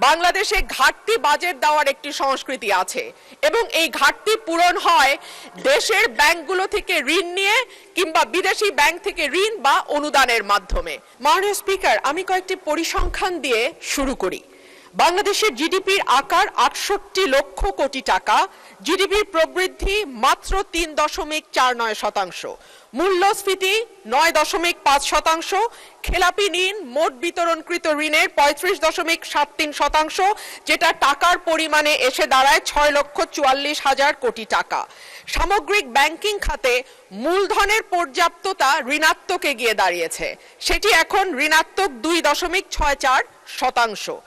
বাংলাদেশে ঘাটতি বাজেট দেওয়ার একটি সংস্কৃতি আছে এবং এই ঘাটতি পূরণ হয় দেশের ব্যাংকগুলো থেকে ঋণ নিয়ে কিংবা বিদেশি ব্যাংক থেকে ঋণ বা অনুদানের মাধ্যমে। মাননীয় স্পিকার, আমি কয়েকটি পরিসংখ্যান দিয়ে শুরু করি। বাংলাদেশের জিডিপির আকার ৬৮ লক্ষ কোটি টাকা, জিডিপির প্রবৃদ্ধি মাত্র ৩.৪৯%, মূল্যস্ফীতি ৯.৫%, খেলাপি ঋণ মোট বিতরণকৃত ঋণের ৩৫.৭৩%, যেটা টাকার পরিমাণে এসে দাঁড়ায় ৬,৪৪,০০০ কোটি টাকা। সামগ্রিক ব্যাংকিং খাতে মূলধনের পর্যাপ্ততা ঋণাত্মকে গিয়ে দাঁড়িয়েছে, সেটি এখন ঋণাত্মক ২.৬৪%।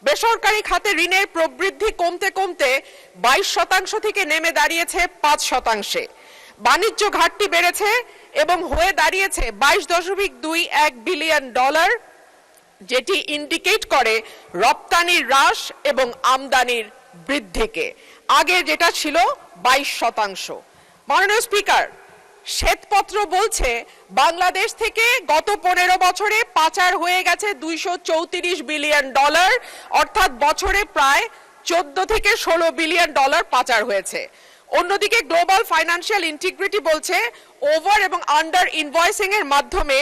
বেসরকারি খাতে ঋণের প্রবৃদ্ধি কমতে কমতে ২২% থেকে নেমে দাঁড়িয়েছে ৫%। বাণিজ্য ঘাটতি বেড়েছে এবং হয়ে দাঁড়িয়েছে $২২.২১ বিলিয়ন, যেটি ইন্ডিকেট করে রপ্তানির হ্রাস এবং আমদানির বৃদ্ধিকে। আগে যেটা ছিল ২২%। মাননীয় স্পিকার, শ্বেতপত্র বলছে বাংলাদেশ থেকে গত ১৫ বছরে পাচার হয়ে গেছে $২৩৪ বিলিয়ন, অর্থাৎ বছরে প্রায় ১৪ থেকে ১৬ বিলিয়ন ডলার পাচার হয়েছে। অন্যদিকে গ্লোবাল ফাইন্যান্সিয়াল ইন্টিগ্রিটি বলছে ওভার এবং আন্ডার ইনভয়েসিং এর মাধ্যমে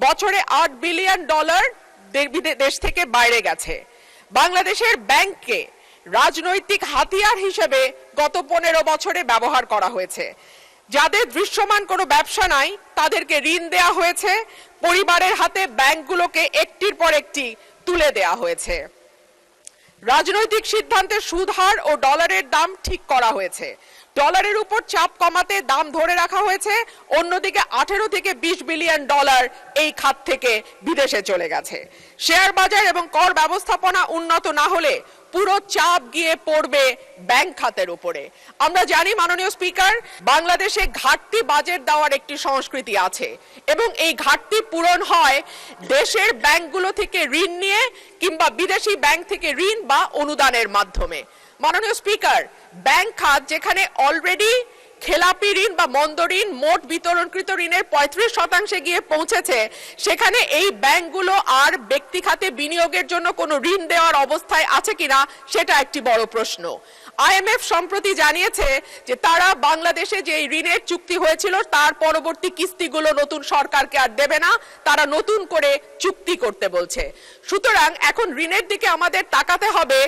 বছরে $৮ বিলিয়ন দেশ থেকে বাইরে গেছে। বাংলাদেশের ব্যাংককে রাজনৈতিক হাতিয়ার হিসেবে গত ১৫ বছরে ব্যবহার করা হয়েছে। যাদের দৃশ্যমান কোনো ব্যবসা নাই তাদেরকে ঋণ দেয়া হয়েছে, পরিবারের হাতে ব্যাংকগুলোকে একটির পর একটি তুলে দেয়া হয়েছে। রাজনৈতিক সিদ্ধান্তে সুদ হার ও ডলারের দাম ঠিক করা হয়েছে, ডলারের উপর চাপ কমাতে দাম ধরে রাখা হয়েছে। অন্যদিকে ১৮ থেকে ২০ বিলিয়ন ডলার এই খাত থেকে বিদেশে চলে গেছে। শেয়ার বাজার এবং কর ব্যবস্থাপনা উন্নত না হলে পুরো চাপ গিয়ে পড়বে ব্যাংক খাতের উপরে। আমরা জানি মাননীয় স্পিকার, বাংলাদেশে ঘাটতি বাজেট দেওয়ার একটি সংস্কৃতি আছে এবং এই ঘাটতি পূরণ হয় দেশের ব্যাংকগুলো থেকে ঋণ নিয়ে কিংবা বিদেশি ব্যাংক থেকে ঋণ বা অনুদানের মাধ্যমে। মাননীয় স্পিকার, ব্যাংক খাত যেখানে অলরেডি খেলাপি ঋণ বা মন্দ ঋণ মোট বিতরণকৃত ঋণের ৩৫% গিয়ে পৌঁছেছে, সেখানে এই ব্যাংকগুলো আর ব্যক্তি খাতে বিনিয়োগের জন্য কোনো ঋণ দেওয়ার অবস্থায় আছে কিনা সেটা একটি বড় প্রশ্ন। আইএমএফ সম্প্রতি জানিয়েছে যে তারা বাংলাদেশে যে ঋণের চুক্তি হয়েছিল তার পরবর্তী কিস্তিগুলো নতুন সরকারকে আর দেবে না, তারা নতুন করে চুক্তি করতে বলছে। সুতরাং এখন ঋণের দিকে আমাদের তাকাতে হবে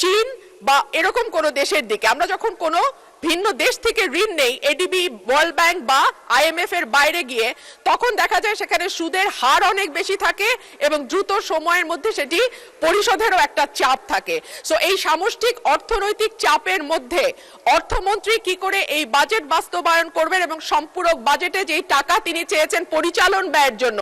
চীন বা এরকম কোনো দেশের দিকে। আমরা যখন কোনো ভিন্ন দেশ থেকে ঋণ নেই এডিবি, ওয়ার্ল্ড ব্যাংক বা আইএমএফ এর বাইরে গিয়ে, তখন দেখা যায় সেখানে সুদের হার অনেক বেশি থাকে এবং দ্রুত সময়ের মধ্যে সেটি পরিশোধেরও একটা চাপ থাকে। সো এই সামষ্টিক অর্থনৈতিক চাপের মধ্যে অর্থমন্ত্রী কি করে এই বাজেট বাস্তবায়ন করবেন এবং সম্পূরক বাজেটে যেই টাকা তিনি চেয়েছেন পরিচালন ব্যয়ের জন্য